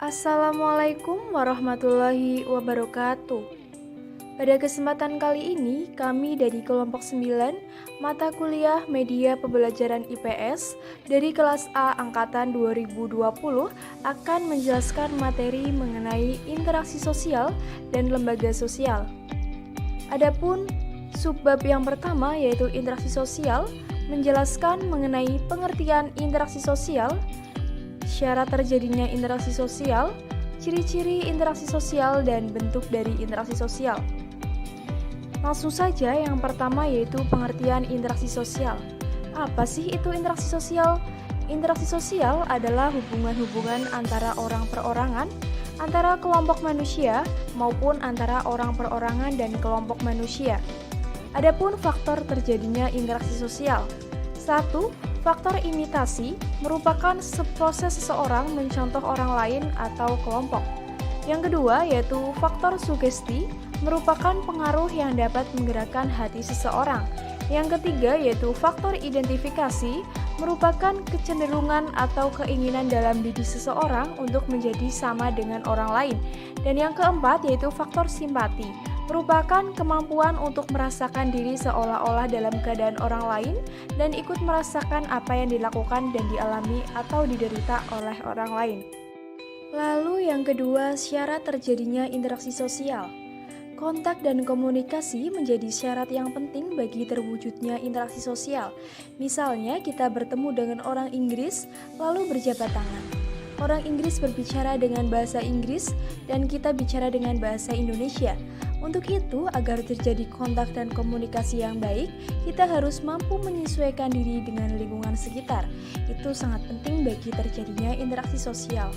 Assalamualaikum warahmatullahi wabarakatuh. Pada kesempatan kali ini, kami dari kelompok 9 mata kuliah Media Pembelajaran IPS dari kelas A angkatan 2020 akan menjelaskan materi mengenai interaksi sosial dan lembaga sosial. Adapun subbab yang pertama yaitu interaksi sosial menjelaskan mengenai pengertian interaksi sosial, syarat terjadinya interaksi sosial, ciri-ciri interaksi sosial, dan bentuk dari interaksi sosial. Langsung saja, yang pertama yaitu pengertian interaksi sosial. Apa sih itu interaksi sosial? Interaksi sosial adalah hubungan-hubungan antara orang perorangan, antara kelompok manusia, maupun antara orang perorangan dan kelompok manusia. Adapun faktor terjadinya interaksi sosial. 1. Faktor imitasi merupakan proses seseorang mencontoh orang lain atau kelompok. Yang kedua yaitu faktor sugesti merupakan pengaruh yang dapat menggerakkan hati seseorang. Yang ketiga yaitu faktor identifikasi merupakan kecenderungan atau keinginan dalam diri seseorang untuk menjadi sama dengan orang lain. Dan yang keempat yaitu faktor simpati merupakan kemampuan untuk merasakan diri seolah-olah dalam keadaan orang lain dan ikut merasakan apa yang dilakukan dan dialami atau diderita oleh orang lain. Lalu yang kedua, syarat terjadinya interaksi sosial. Kontak dan komunikasi menjadi syarat yang penting bagi terwujudnya interaksi sosial. Misalnya kita bertemu dengan orang Inggris lalu berjabat tangan. Orang Inggris berbicara dengan bahasa Inggris dan kita bicara dengan bahasa Indonesia. Untuk itu, agar terjadi kontak dan komunikasi yang baik, kita harus mampu menyesuaikan diri dengan lingkungan sekitar. Itu sangat penting bagi terjadinya interaksi sosial.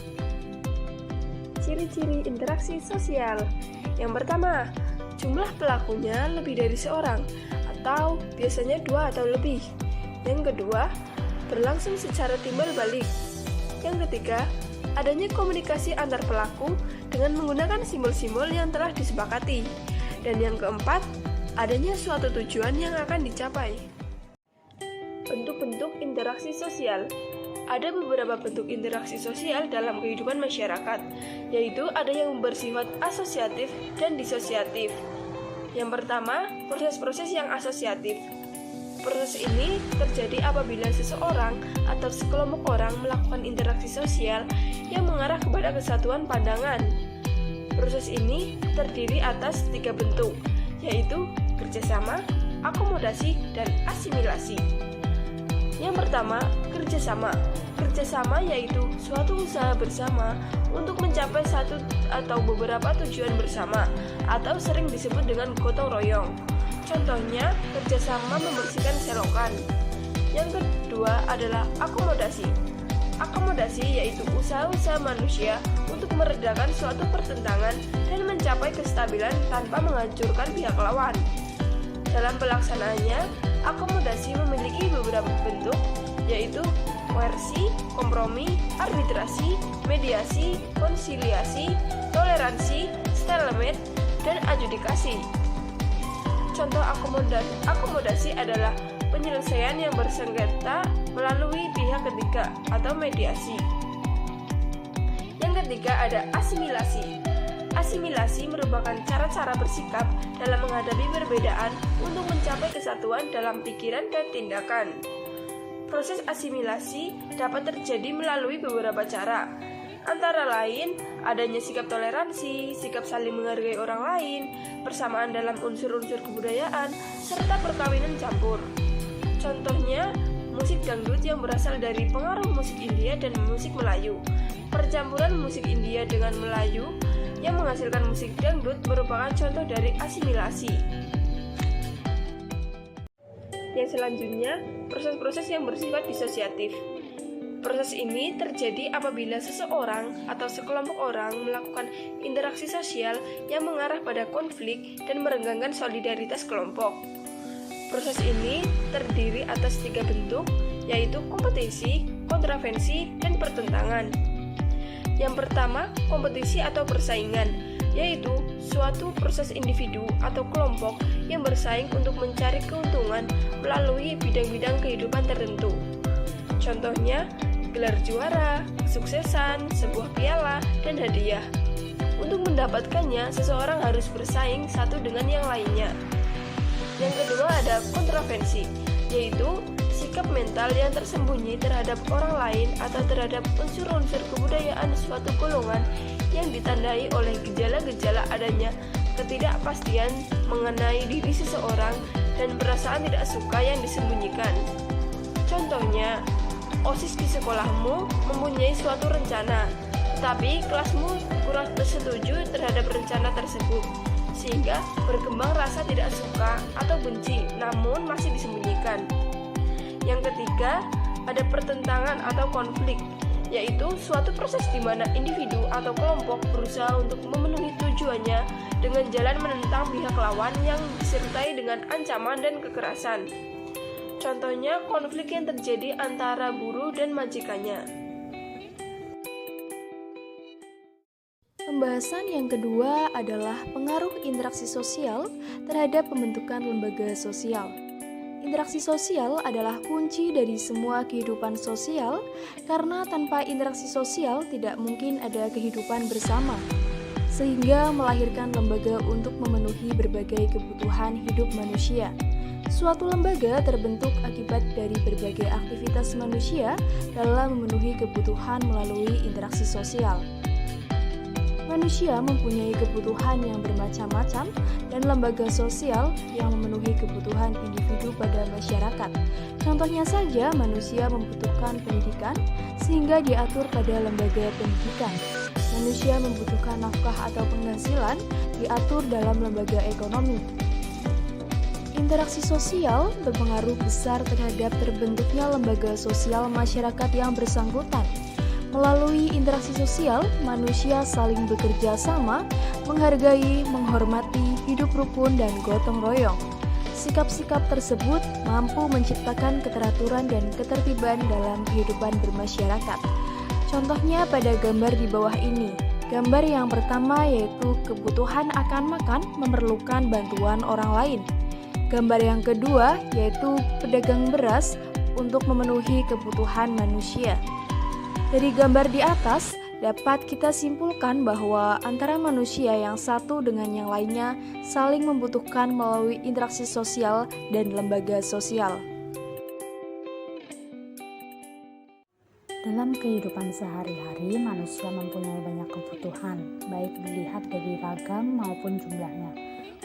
Ciri-ciri interaksi sosial. Yang pertama, jumlah pelakunya lebih dari seorang, atau biasanya 2 atau lebih. Yang kedua, berlangsung secara timbal balik. Yang ketiga, adanya komunikasi antar pelaku dengan menggunakan simbol-simbol yang telah disepakati. Dan yang keempat, adanya suatu tujuan yang akan dicapai. Bentuk-bentuk interaksi sosial. Ada beberapa bentuk interaksi sosial dalam kehidupan masyarakat, yaitu ada yang bersifat asosiatif dan disosiatif. Yang pertama, proses-proses yang asosiatif. Proses ini terjadi apabila seseorang atau sekelompok orang melakukan interaksi sosial yang mengarah kepada kesatuan pandangan. Proses ini terdiri atas 3 bentuk, yaitu kerjasama, akomodasi, dan asimilasi. Yang pertama, kerjasama. Kerjasama yaitu suatu usaha bersama untuk mencapai satu atau beberapa tujuan bersama, atau sering disebut dengan gotong royong. Contohnya, kerjasama membersihkan selokan. Yang kedua adalah akomodasi. Akomodasi yaitu usaha-usaha manusia untuk meredakan suatu pertentangan dan mencapai kestabilan tanpa menghancurkan pihak lawan. Dalam pelaksanaannya, akomodasi memiliki beberapa bentuk, yaitu koersi, kompromi, arbitrasi, mediasi, konsiliasi, toleransi, stalemate, dan adjudikasi. Contoh akomodasi adalah penyelesaian yang bersengketa melalui pihak ketiga atau mediasi. Yang ketiga ada asimilasi. Asimilasi merupakan cara-cara bersikap dalam menghadapi perbedaan untuk mencapai kesatuan dalam pikiran dan tindakan. Proses asimilasi dapat terjadi melalui beberapa cara, antara lain adanya sikap toleransi, sikap saling menghargai orang lain, persamaan dalam unsur-unsur kebudayaan, serta perkawinan campur. Contohnya, musik dangdut yang berasal dari pengaruh musik India dan musik Melayu. Percampuran musik India dengan Melayu yang menghasilkan musik dangdut merupakan contoh dari asimilasi. Yang selanjutnya, proses-proses yang bersifat disosiatif. Proses ini terjadi apabila seseorang atau sekelompok orang melakukan interaksi sosial yang mengarah pada konflik dan merenggangkan solidaritas kelompok. Proses ini terdiri atas 3 bentuk, yaitu kompetisi, kontravensi, dan pertentangan. Yang pertama, kompetisi atau persaingan, yaitu suatu proses individu atau kelompok yang bersaing untuk mencari keuntungan melalui bidang-bidang kehidupan tertentu. Contohnya, gelar juara, kesuksesan, sebuah piala, dan hadiah. Untuk mendapatkannya, seseorang harus bersaing satu dengan yang lainnya. Yang kedua ada kontravensi, yaitu sikap mental yang tersembunyi terhadap orang lain atau terhadap unsur-unsur kebudayaan suatu golongan yang ditandai oleh gejala-gejala adanya ketidakpastian mengenai diri seseorang dan perasaan tidak suka yang disembunyikan. Contohnya, OSIS di sekolahmu mempunyai suatu rencana, tetapi kelasmu kurang setuju terhadap rencana tersebut, sehingga berkembang rasa tidak suka atau benci, namun masih disembunyikan. Yang ketiga, ada pertentangan atau konflik, yaitu suatu proses di mana individu atau kelompok berusaha untuk memenuhi tujuannya dengan jalan menentang pihak lawan yang disertai dengan ancaman dan kekerasan. Contohnya, konflik yang terjadi antara buruh dan majikannya. Pembahasan yang kedua adalah pengaruh interaksi sosial terhadap pembentukan lembaga sosial. Interaksi sosial adalah kunci dari semua kehidupan sosial, karena tanpa interaksi sosial tidak mungkin ada kehidupan bersama, sehingga melahirkan lembaga untuk memenuhi berbagai kebutuhan hidup manusia. Suatu lembaga terbentuk akibat dari berbagai aktivitas manusia dalam memenuhi kebutuhan melalui interaksi sosial. Manusia mempunyai kebutuhan yang bermacam-macam dan lembaga sosial yang memenuhi kebutuhan individu pada masyarakat. Contohnya saja, manusia membutuhkan pendidikan sehingga diatur pada lembaga pendidikan. Manusia membutuhkan nafkah atau penghasilan diatur dalam lembaga ekonomi. Interaksi sosial berpengaruh besar terhadap terbentuknya lembaga sosial masyarakat yang bersangkutan. Melalui interaksi sosial, manusia saling bekerja sama, menghargai, menghormati, hidup rukun, dan gotong royong. Sikap-sikap tersebut mampu menciptakan keteraturan dan ketertiban dalam kehidupan bermasyarakat. Contohnya pada gambar di bawah ini. Gambar yang pertama yaitu kebutuhan akan makan memerlukan bantuan orang lain. Gambar yang kedua yaitu pedagang beras untuk memenuhi kebutuhan manusia. Dari gambar di atas, dapat kita simpulkan bahwa antara manusia yang satu dengan yang lainnya saling membutuhkan melalui interaksi sosial dan lembaga sosial. Dalam kehidupan sehari-hari, manusia mempunyai banyak kebutuhan, baik dilihat dari ragam maupun jumlahnya.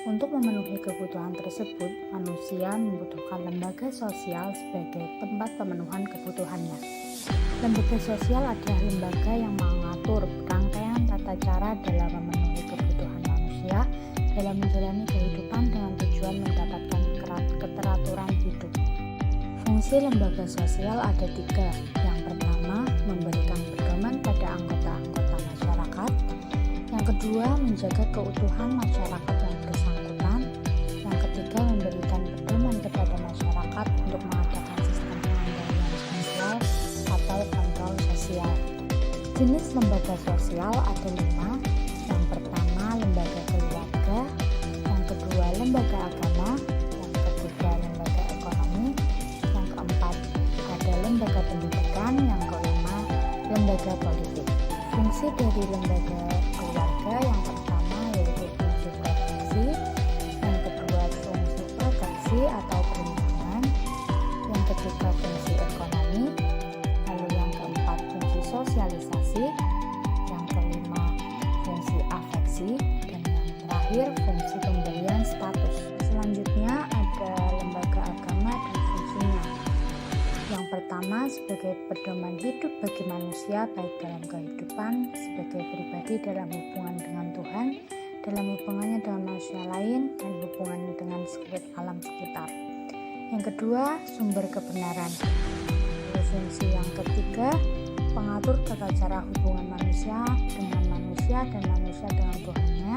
Untuk memenuhi kebutuhan tersebut, manusia membutuhkan lembaga sosial sebagai tempat pemenuhan kebutuhannya. Lembaga sosial adalah lembaga yang mengatur rangkaian tata cara dalam memenuhi kebutuhan manusia dalam menjalani kehidupan dengan tujuan mendapatkan keteraturan hidup. Fungsi lembaga sosial ada 3. Yang pertama, memberikan pedoman pada anggota-anggota masyarakat. Yang kedua, menjaga keutuhan masyarakat yang bersangkutan. Yang ketiga, memberikan pedoman kepada masyarakat untuk mengadakan sistem pengendalian sosial atau kontrol sosial. Jenis lembaga sosial ada 5. Yang pertama, lembaga keluarga. Yang kedua, lembaga agama. Yang ketiga, lembaga ekonomi. Yang keempat, ada lembaga pendidikan. Yang kelima, lembaga politik. Fungsi dari lembaga keluarga yang pertama yaitu fungsi proteksi. Yang kedua, fungsi proteksi atau perlindungan. Yang ketiga, fungsi ekonomi. Lalu yang keempat, fungsi sosialisasi. Yang kelima, fungsi afeksi. Dan yang terakhir, fungsi pemberian status. Selanjutnya ada lembaga agama dan fungsinya. Yang pertama, sebagai pedoman hidup bagi manusia baik dalam kehidupan, sebagai pribadi dalam hubungan dengan Tuhan, dalam hubungannya dengan manusia lain, dan hubungannya dengan alam sekitar. Yang kedua, sumber kebenaran. Lalu fungsi yang ketiga, pengatur tata cara hubungan manusia dengan manusia dan manusia dengan Tuhannya.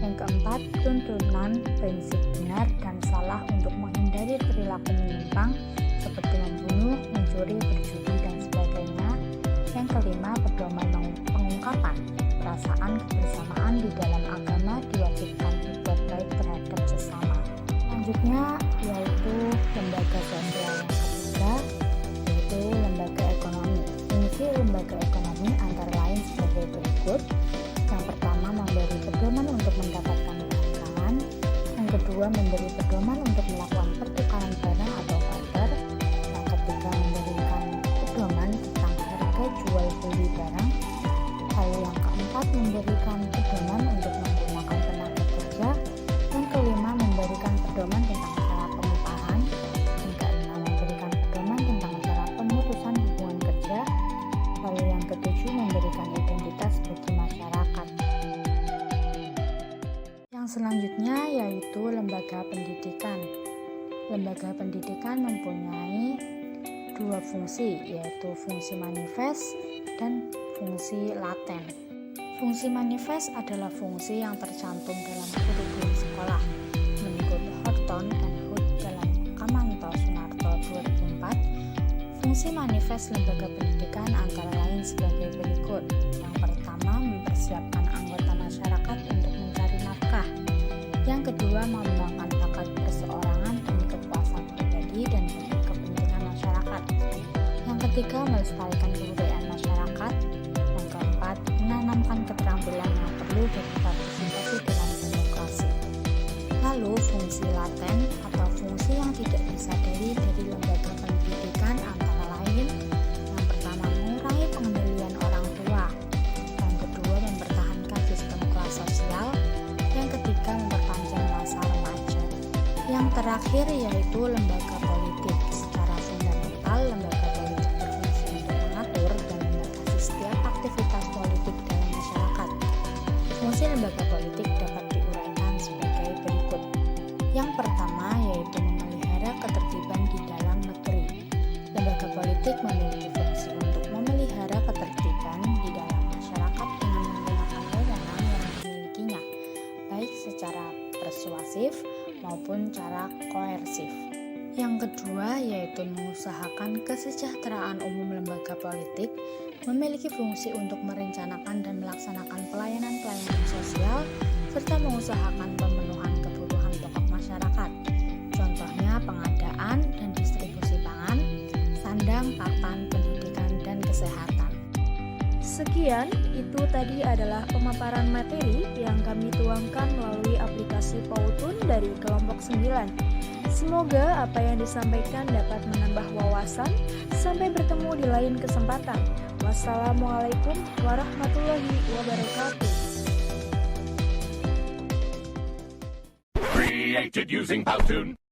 Yang keempat, tuntunan prinsip benar dan salah untuk menghindari perilaku menyimpang seperti membunuh, mencuri, berjudi, dan sebagainya. Yang kelima, pedoman pengungkapan perasaan kebersamaan di dalam agama diwajibkan berbuat baik terhadap sesama. Selanjutnya yaitu lembaga sosial yang ketiga, yaitu lembaga ekonomi. Fungsi lembaga ekonomi antara lain sebagai berikut. Yang pertama, memberi pedoman untuk mendapatkan barang. Yang kedua, memberi pedoman untuk melakukan pertukaran barang atau barter. Yang ketiga, memberikan pedoman tentang harga jual beli barang. Lalu yang keempat, memberikan pedoman untuk menggunakan tenaga kerja. Yang kelima, memberikan pedoman tentang cara pengupahan. Yang keenam, memberikan pedoman tentang cara pemutusan hubungan kerja. Lalu yang ketujuh, memberikan identitas bagi masyarakat. Yang selanjutnya yaitu lembaga pendidikan. Lembaga pendidikan mempunyai dua fungsi, yaitu fungsi manifest dan fungsi laten. Fungsi manifest adalah fungsi yang tercantum dalam kurikulum sekolah menurut Horton dan Hood dalam Kamanto Sunarto 2004. Fungsi manifest lembaga pendidikan antara lain sebagai berikut. Yang pertama, mempersiapkan anggota masyarakat untuk mencari nafkah. Yang kedua, mengembangkan bakat perseorangan demi kepuasan pribadi dan demi kepentingan masyarakat. Yang ketiga, melestarikan kebudayaan masyarakat. Yang keempat, menanamkan keterampilan yang perlu bagi partisipasi dalam demokrasi. Lalu, fungsi laten atau fungsi yang tidak disadari dari lembaga pendidikan antara lain: yang pertama, mengurangi pengendalian orang tua. Yang kedua, mempertahankan sistem kelas sosial. Yang ketiga, memperpanjang masa remaja. Yang terakhir yaitu lembaga politik. Secara fundamental, lembaga politik berfungsi untuk mengatur dan membatasi setiap aktivitas politik dalam masyarakat. Fungsi lembaga politik dapat diuraikan sebagai berikut. Yang pertama yaitu memelihara ketertiban di dalam negeri. Lembaga politik memiliki fungsi untuk memelihara ketertiban di dalam masyarakat dengan menggunakan wewenang yang dimilikinya, baik secara persuasif maupun cara koersif. Yang kedua yaitu mengusahakan kesejahteraan umum. Lembaga politik memiliki fungsi untuk merencanakan dan melaksanakan pelayanan-pelayanan sosial serta mengusahakan pemenuhan kebutuhan pokok masyarakat. Contohnya pengadaan dan distribusi pangan, sandang, papan, pendidikan, dan kesehatan. Sekian, itu tadi adalah pemaparan materi yang kami tuangkan melalui aplikasi Pautun dari kelompok 9. Semoga apa yang disampaikan dapat menambah wawasan. Sampai bertemu di lain kesempatan. Wassalamualaikum warahmatullahi wabarakatuh. Created using Powtoon.